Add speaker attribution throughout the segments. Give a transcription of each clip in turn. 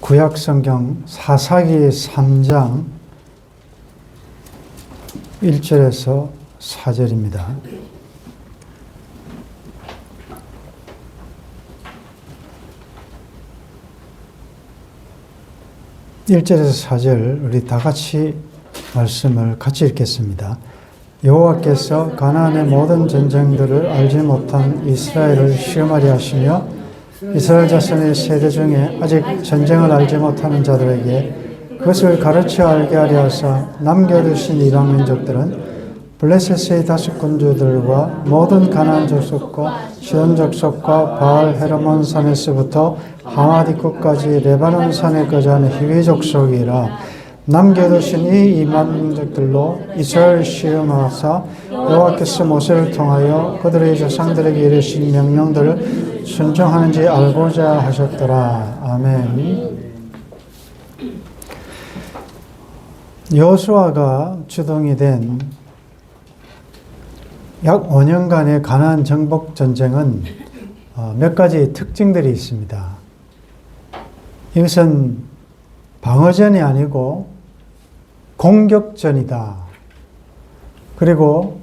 Speaker 1: 구약성경 사사기 3장 1절에서 4절입니다. (1절에서 4절) 우리 다 같이 말씀을 같이 읽겠습니다. 여호와께서 가나안의 모든 전쟁들을 알지 못한 이스라엘을 시험하려 하시며 이스라엘 자손의 세대 중에 아직 전쟁을 알지 못하는 자들에게 그것을 가르쳐 알게 하려 하사 남겨두신 이방 민족들은 블레셋의 다섯 군주들과 모든 가나안 족속과 시돈 족속과 바알 헤르몬 산에서부터 하마디 끝까지 레바논 산에 거주하는 히위 족속이라. 남겨두신 이 이방 민족들로 이스라엘 시험하사 여호와께서 모세를 통하여 그들의 조상들에게 이르신 명령들을 순종하는지 알고자 하셨더라. 아멘. 여호수아가 주동이 된 약 5년간의 가나안 정복 전쟁은 몇 가지 특징들이 있습니다. 이것은 방어전이 아니고 공격전이다. 그리고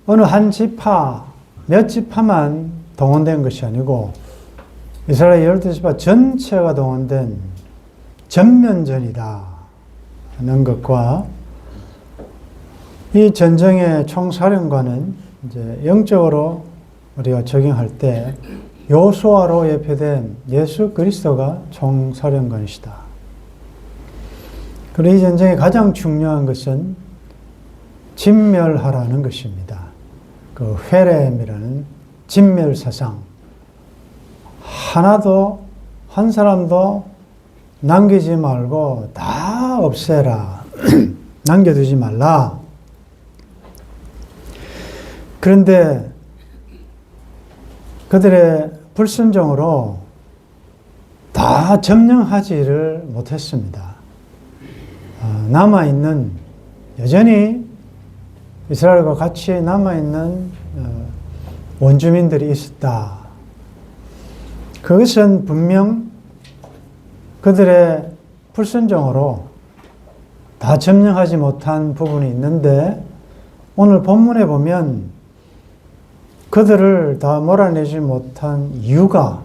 Speaker 1: 어느 한 지파, 몇 지파만 동원된 것이 아니고 이스라엘 12지파 전체가 동원된 전면전이다 하는 것과 이 전쟁의 총사령관은 이제 영적으로 우리가 적용할 때 여호수아로 예표된 예수 그리스도가 총사령관이시다. 그리고 이 전쟁의 가장 중요한 것은 진멸하라는 것입니다. 그 회렘이라는 진멸사상. 하나도, 한 사람도 남기지 말고 다 없애라. 남겨두지 말라. 그런데 그들의 불순종으로 다 점령하지를 못했습니다. 남아있는, 여전히 이스라엘과 같이 남아있는 원주민들이 있었다. 그것은 분명 그들의 불순종으로 다 점령하지 못한 부분이 있는데 오늘 본문에 보면 그들을 다 몰아내지 못한 이유가,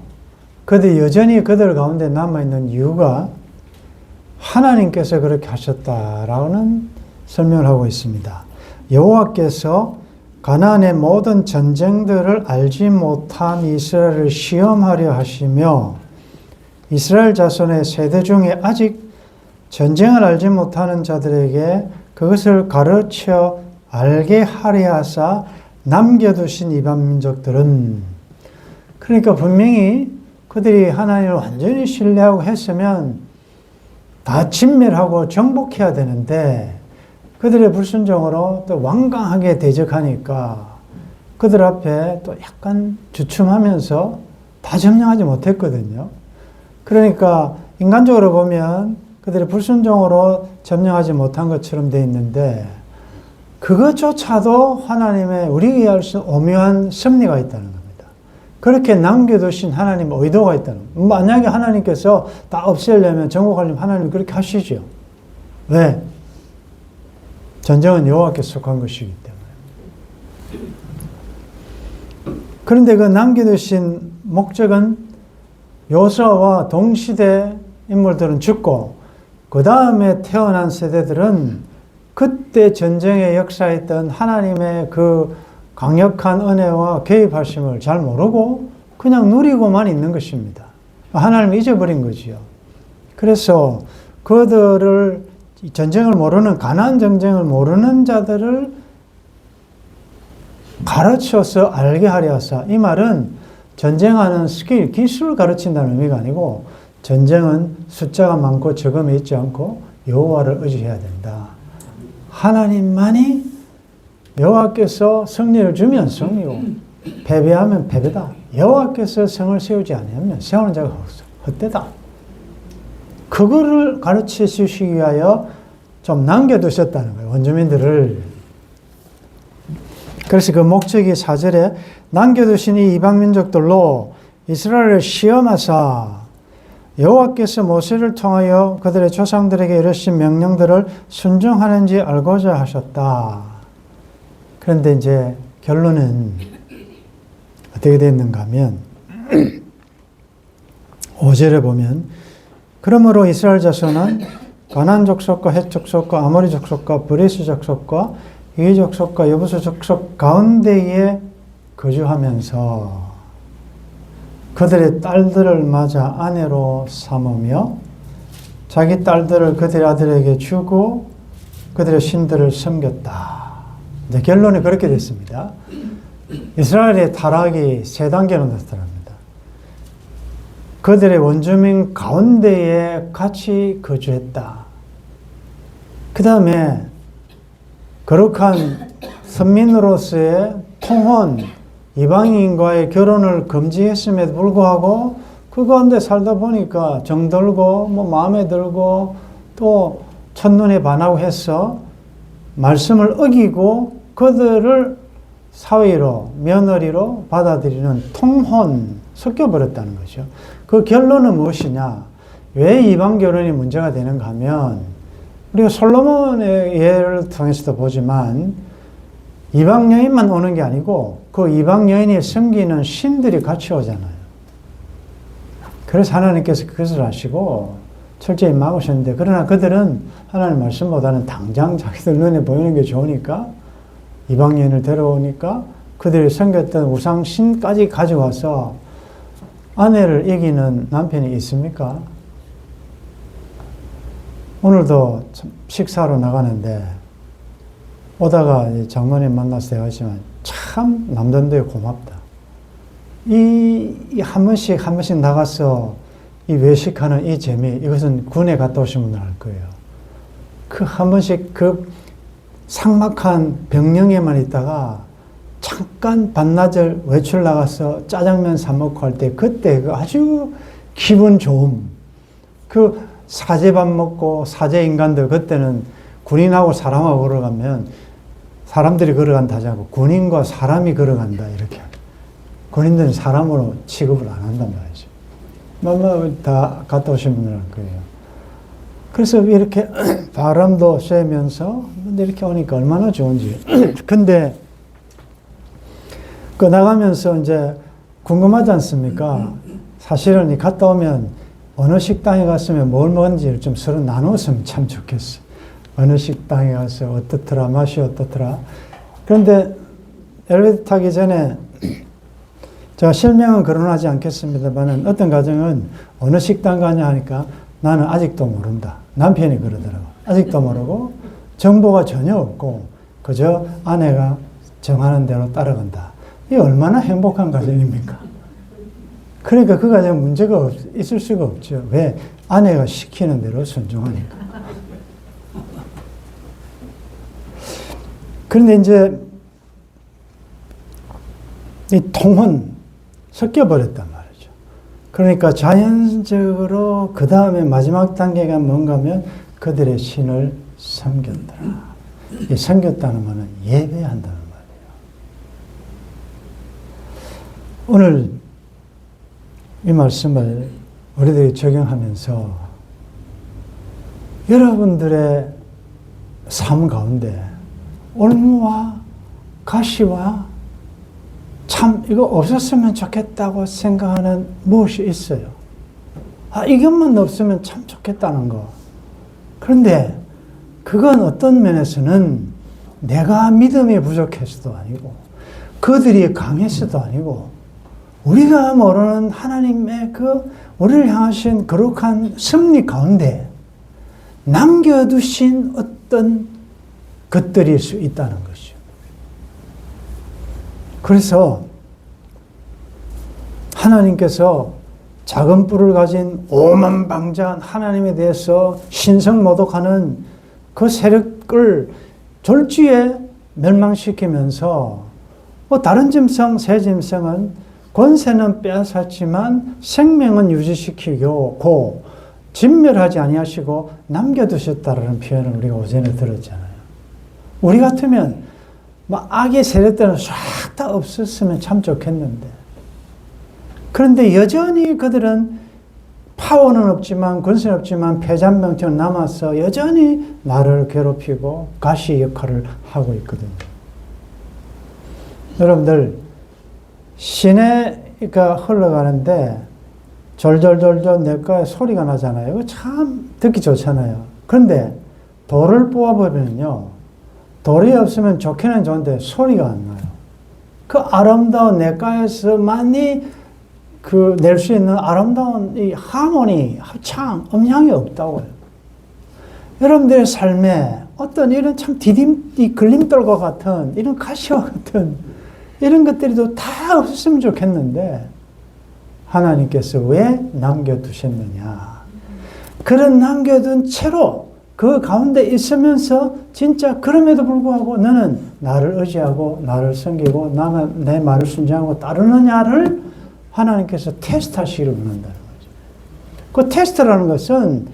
Speaker 1: 그들이 여전히 그들 가운데 남아있는 이유가 하나님께서 그렇게 하셨다라는 설명을 하고 있습니다. 여호와께서 가나안의 모든 전쟁들을 알지 못한 이스라엘을 시험하려 하시며 이스라엘 자손의 세대 중에 아직 전쟁을 알지 못하는 자들에게 그것을 가르쳐 알게 하려 하사 남겨두신 이방 민족들은, 그러니까 분명히 그들이 하나님을 완전히 신뢰하고 했으면 다 진멸하고 정복해야 되는데 그들의 불순종으로 또 완강하게 대적하니까 그들 앞에 또 약간 주춤하면서 다 점령하지 못했거든요. 그러니까 인간적으로 보면 그들의 불순종으로 점령하지 못한 것처럼 돼 있는데 그것조차도 하나님의 우리에게 알 수 있는 오묘한 섭리가 있다는 겁니다. 그렇게 남겨두신 하나님의 의도가 있다는 겁니다. 만약에 하나님께서 다 없애려면, 정복하려면 하나님이 그렇게 하시죠. 왜? 전쟁은 여호와께 속한 것이기 때문에. 그런데 그 남겨두신 목적은 여호수아와 동시대 인물들은 죽고 그 다음에 태어난 세대들은 그때 전쟁의 역사에 있던 하나님의 그 강력한 은혜와 개입하심을 잘 모르고 그냥 누리고만 있는 것입니다. 하나님을 잊어버린 거지요. 그래서 그들을 전쟁을 모르는, 가나안 전쟁을 모르는 자들을 가르쳐서 알게 하려 하사, 이 말은 전쟁하는 스킬, 기술을 가르친다는 의미가 아니고 전쟁은 숫자가 많고 적음에 있지 않고 여호와를 의지해야 된다. 하나님만이, 여호와께서 승리를 주면 승리고 패배하면 패배다. 여호와께서 성을 세우지 않으면 세우는 자가 헛되다. 그거를 가르쳐 주시기 위하여 좀 남겨두셨다는 거예요, 원주민들을. 그래서 그 목적이 4절에 남겨두신 이 이방 민족들로 이스라엘을 시험하사 여호와께서 모세를 통하여 그들의 조상들에게 이르신 명령들을 순종하는지 알고자 하셨다. 그런데 이제 결론은 어떻게 됐는가 하면 5절에 보면 그러므로 이스라엘 자손은 가나안 족속과 헷 족속과 아모리 족속과 브리스 족속과 이 족속과 여부수 족속 가운데에 거주하면서 그들의 딸들을 맞아 아내로 삼으며 자기 딸들을 그들의 아들에게 주고 그들의 신들을 섬겼다. 이제 결론이 그렇게 됐습니다. 이스라엘의 타락이 세 단계로 나타납니다. 그들의 원주민 가운데에 같이 거주했다. 그 다음에 거룩한 선민으로서의 통혼, 이방인과의 결혼을 금지했음에도 불구하고 그 가운데 살다 보니까 정들고 마음에 들고 또 첫눈에 반하고 해서 말씀을 어기고 그들을 사위로 며느리로 받아들이는 통혼 섞여버렸다는 거죠. 그 결론은 무엇이냐? 왜 이방 결혼이 문제가 되는가 하면 우리가 솔로몬의 예를 통해서도 보지만 이방 여인만 오는 게 아니고 그 이방 여인이 섬기는 신들이 같이 오잖아요. 그래서 하나님께서 그것을 아시고 철저히 막으셨는데 그러나 그들은 하나님 말씀보다는 당장 자기들 눈에 보이는 게 좋으니까 이방 여인을 데려오니까 그들이 섬겼던 우상 신까지 가져와서 아내를 이기는 남편이 있습니까? 오늘도 식사로 나가는데 오다가 장모님 만나서 대화했지만 참 남전도에 고맙다. 이 한 번씩 나가서 이 외식하는 이 재미, 이것은 군에 갔다 오신 분들 알 거예요. 그 한 번씩 그 삭막한 병영에만 있다가 잠깐 반나절 외출 나가서 짜장면 사 먹고 할 때 그때 그 아주 기분 좋음. 그 사제밥 먹고 사제 인간들 그때는 군인하고 사람하고 걸어가면 사람들이 걸어간다 하지 않고 군인과 사람이 걸어간다 이렇게. 군인들은 사람으로 취급을 안 한단 말이죠. 다 갔다 오신 분들 알 거예요. 그래서 이렇게 바람도 쐬면서 이렇게 오니까 얼마나 좋은지. 근데 그 나가면서 이제 궁금하지 않습니까? 사실은 갔다 오면 어느 식당에 갔으면 뭘 먹은지를 좀 서로 나눴으면 참 좋겠어. 어느 식당에 가서 어떻더라, 맛이 어떻더라. 그런데 엘리베이터 타기 전에 제가 실명은 거론하지 않겠습니다만 어떤 가정은 어느 식당 가냐 하니까 나는 아직도 모른다. 남편이 그러더라고. 아직도 모르고 정보가 전혀 없고 그저 아내가 정하는 대로 따라간다. 이게 얼마나 행복한 가정입니까? 그러니까 그 가정 문제가 있을 수가 없죠. 왜? 아내가 시키는 대로 순종하니까. 그런데 이제 이 통혼 섞여버렸단 말이죠. 그러니까 자연적으로 그 다음에 마지막 단계가 뭔가 하면 그들의 신을 섬겼더라. 이 섬겼다는 말은 예배한다는 말이에요. 오늘 이 말씀을 우리들이 적용하면서 여러분들의 삶 가운데 올무와 가시와 참 이거 없었으면 좋겠다고 생각하는 무엇이 있어요. 이것만 없으면 참 좋겠다는 거. 그런데 그건 어떤 면에서는 내가 믿음이 부족해서도 아니고 그들이 강해서도 아니고 우리가 모르는 하나님의 그 우리를 향하신 거룩한 섭리 가운데 남겨두신 어떤 것들일 수 있다는 것이죠. 그래서 하나님께서 작은 뿔을 가진 오만방자한 하나님에 대해서 신성모독하는 그 세력을 졸지에 멸망시키면서 다른 짐승, 새 짐승은 권세는 빼앗았지만 생명은 유지시키고 진멸하지 아니하시고 남겨두셨다라는 표현을 우리가 오전에 들었잖아요. 우리 같으면 악의 세력들은 싹 다 없었으면 참 좋겠는데 그런데 여전히 그들은 파워는 없지만 권세는 없지만 폐잔병처럼 남아서 여전히 나를 괴롭히고 가시 역할을 하고 있거든요. 여러분들 시내가 흘러가는데 졸졸졸졸 내과에 소리가 나잖아요. 이거 참 듣기 좋잖아요. 그런데 돌을 뽑아버리면요, 돌이 없으면 좋기는 좋은데 소리가 안 나요. 그 아름다운 내과에서만이 낼 수 있는 아름다운 이 하모니, 합창, 음향이 없다고요. 여러분들의 삶에 어떤 이런 참 이 걸림돌과 같은 이런 가시와 같은 이런 것들이 다 없었으면 좋겠는데 하나님께서 왜 남겨두셨느냐. 그런 남겨둔 채로 그 가운데 있으면서 진짜 그럼에도 불구하고 너는 나를 의지하고 나를 섬기고 나는 내 말을 순종하고 따르느냐를 하나님께서 테스트하시기를 원한다는 거죠. 그 테스트라는 것은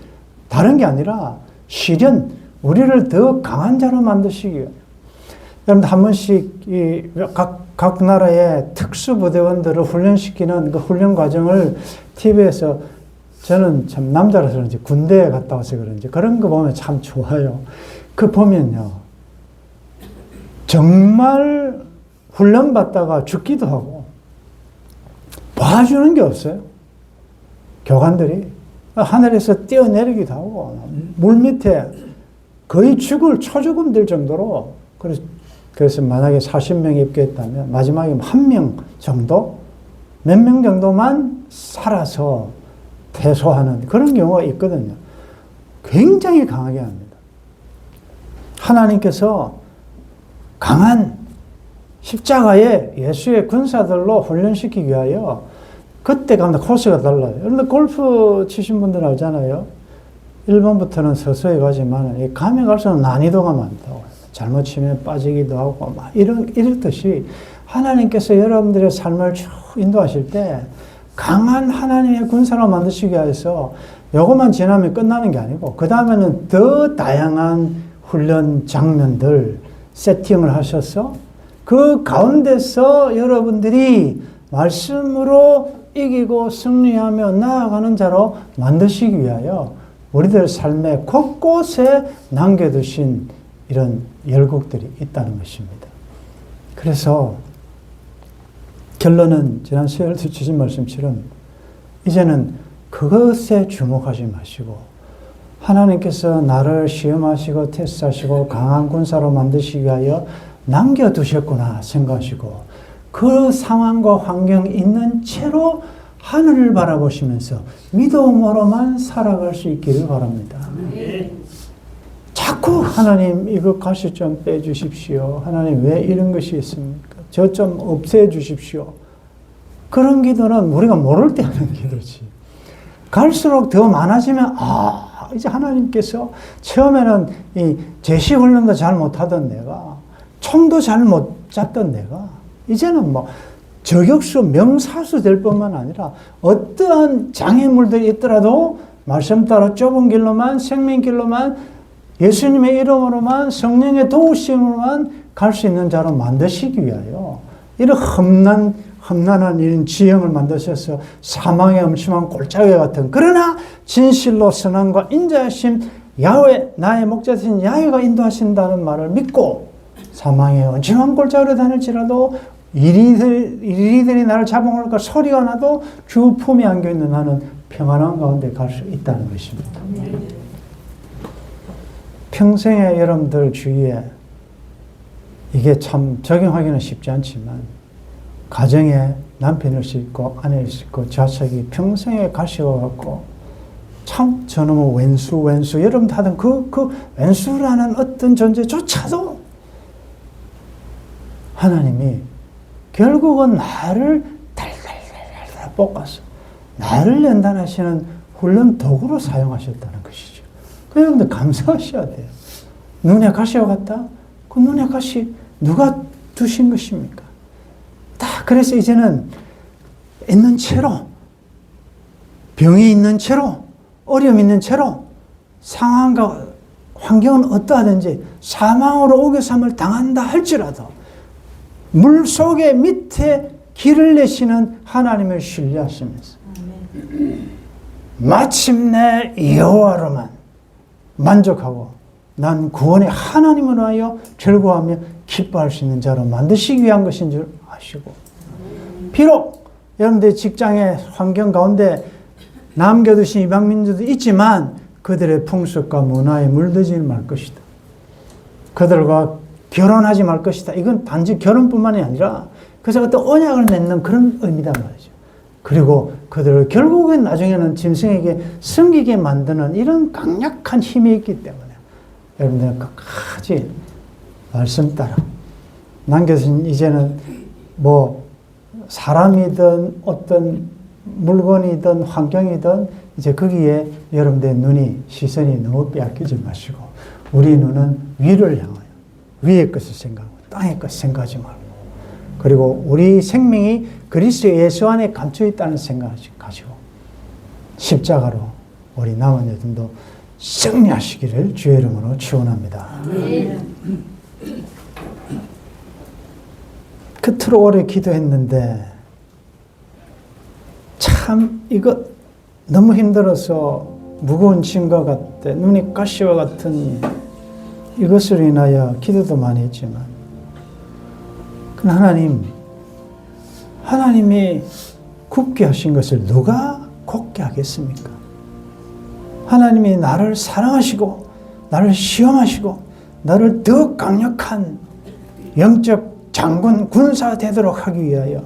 Speaker 1: 다른 게 아니라 실현, 우리를 더 강한 자로 만드시기 위해요. 여러분 한 번씩 각 나라의 특수부대원들을 훈련시키는 그 훈련 과정을 TV에서 저는 참 남자라서 그런지 군대에 갔다 와서 그런지 그런 거 보면 참 좋아요. 그 보면요, 정말 훈련받다가 죽기도 하고 봐주는 게 없어요. 교관들이 하늘에서 뛰어내리기도 하고 물 밑에 거의 초죽음 될 정도로, 그래서 만약에 40명이 입교했다면 마지막에 1명 정도, 몇 명 정도만 살아서 퇴소하는 그런 경우가 있거든요. 굉장히 강하게 합니다. 하나님께서 강한 십자가의 예수의 군사들로 훈련시키기 위하여 그때 가면 코스가 달라요. 그런데 골프 치신 분들 알잖아요. 1번부터는 서서히 가지만 가면 갈수록 난이도가 많다고. 잘못 치면 빠지기도 하고 막 이렇듯이 하나님께서 여러분들의 삶을 쭉 인도하실 때 강한 하나님의 군사로 만드시기 위해서 이것만 지나면 끝나는 게 아니고 그 다음에는 더 다양한 훈련 장면들 세팅을 하셔서 그 가운데서 여러분들이 말씀으로 이기고 승리하며 나아가는 자로 만드시기 위하여 우리들 삶의 곳곳에 남겨두신 이런 열국들이 있다는 것입니다. 그래서 결론은 지난 수요일 주신 말씀처럼 이제는 그것에 주목하지 마시고 하나님께서 나를 시험하시고 테스트하시고 강한 군사로 만드시기 위하여 남겨두셨구나 생각하시고 그 상황과 환경이 있는 채로 하늘을 바라보시면서 믿음으로만 살아갈 수 있기를 바랍니다. 자꾸 하나님 이거 가시 좀 빼주십시오. 하나님 왜 이런 것이 있습니까? 저 좀 없애주십시오. 그런 기도는 우리가 모를 때 하는 기도지. 갈수록 더 많아지면 이제 하나님께서 처음에는 이 제시훈련도 잘 못하던 내가 총도 잘 못 쐈던 내가 이제는 뭐 저격수 명사수 될 뿐만 아니라 어떠한 장애물들이 있더라도 말씀 따라 좁은 길로만 생명길로만 예수님의 이름으로만 성령의 도우심으로만 갈 수 있는 자로 만드시기 위하여 이런 험난한 이런 지형을 만드셔서 사망의 음침한 골짜기 같은 그러나 진실로 선함과 인자하심 야훼 나의 목자신 야훼가 인도하신다는 말을 믿고 사망의 음침한 골짜기로 다닐지라도 이리들이 나를 잡아먹을까 소리가 나도 주 품에 안겨있는 나는 평안한 가운데 갈 수 있다는 것입니다. 평생에 여러분들 주위에 이게 참 적용하기는 쉽지 않지만 가정에 남편일 수 있고 아내일 수 있고 자식이 평생에 가시워갖고 참 저놈의 왼수 여러분 하던 그 왼수라는 어떤 존재조차도 하나님이 결국은 나를 달달달달 볶아서 나를 연단하시는 훈련 도구로 사용하셨다는 것이죠. 그 여러분들 감사하셔야 돼요. 눈에 가시와 같다? 그 눈에 가시 누가 두신 것입니까? 그래서 이제는 있는 채로 병이 있는 채로 어려움이 있는 채로 상황과 환경은 어떠하든지 사망으로 오겨삼을 당한다 할지라도 물 속에 밑에 길을 내시는 하나님을 신뢰하시면서 마침내 여호와로만 만족하고 난 구원의 하나님으로 하여 즐거워하며 기뻐할 수 있는 자로 만드시기 위한 것인 줄 아시고, 비록 여러분들 직장의 환경 가운데 남겨두신 이방민족도 있지만 그들의 풍습과 문화에 물들지 말 것이다. 그들과 결혼하지 말 것이다. 이건 단지 결혼뿐만이 아니라 그래서 어떤 언약을 맺는 그런 의미단 말이죠. 그리고 그들을 결국엔 나중에는 짐승에게 섬기게 만드는 이런 강력한 힘이 있기 때문에 여러분들 끝까지 말씀 따라 남겨진 이제는 뭐 사람이든 어떤 물건이든 환경이든 이제 거기에 여러분들의 눈이 시선이 너무 빼앗기지 마시고 우리 눈은 위를 향하여 위의 것을 생각하고 땅의 것을 생각하지 말고, 그리고 우리 생명이 그리스도 예수 안에 감춰 있다는 생각을 가지고 십자가로 우리 남은 여정도 승리하시기를 주의 이름으로 축원합니다. 그토록 오래 기도했는데 참 이거 너무 힘들어서 무거운 짐과 같아 눈이 가시와 같은 이것으로 인하여 기도도 많이 했지만, 하나님이 굽게 하신 것을 누가 곱게 하겠습니까? 하나님이 나를 사랑하시고 나를 시험하시고 나를 더 강력한 영적 장군 군사 되도록 하기 위하여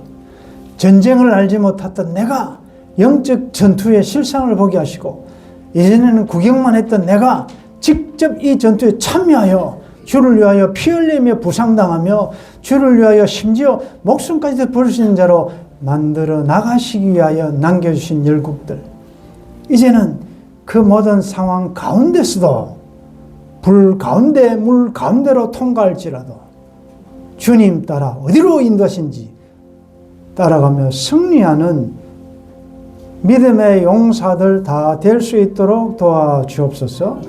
Speaker 1: 전쟁을 알지 못했던 내가 영적 전투의 실상을 보게 하시고, 이전에는 구경만 했던 내가 직접 이 전투에 참여하여 주를 위하여 피 흘리며 부상당하며 주를 위하여 심지어 목숨까지도 버릴 수 있는 자로 만들어 나가시기 위하여 남겨주신 열국들, 이제는 그 모든 상황 가운데서도 불 가운데 물 가운데로 통과할지라도 주님 따라 어디로 인도하신지 따라가며 승리하는 믿음의 용사들 다 될 수 있도록 도와주옵소서.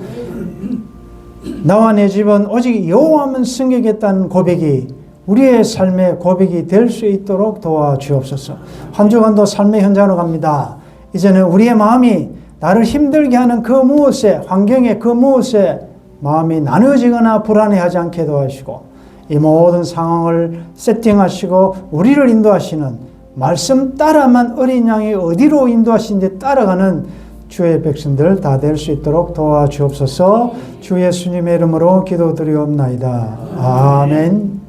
Speaker 1: 나와 내 집은 오직 여호와만 섬기겠다는 고백이 우리의 삶의 고백이 될 수 있도록 도와주옵소서. 한 주간도 삶의 현장으로 갑니다. 이제는 우리의 마음이 나를 힘들게 하는 그 무엇에, 환경의 그 무엇에 마음이 나누어지거나 불안해하지 않게 도와주시고, 이 모든 상황을 세팅하시고 우리를 인도하시는 말씀 따라만 어린 양이 어디로 인도하시는지 따라가는 주의 백성들 다 될 수 있도록 도와주옵소서. 주 예수님의 이름으로 기도드리옵나이다. 아멘.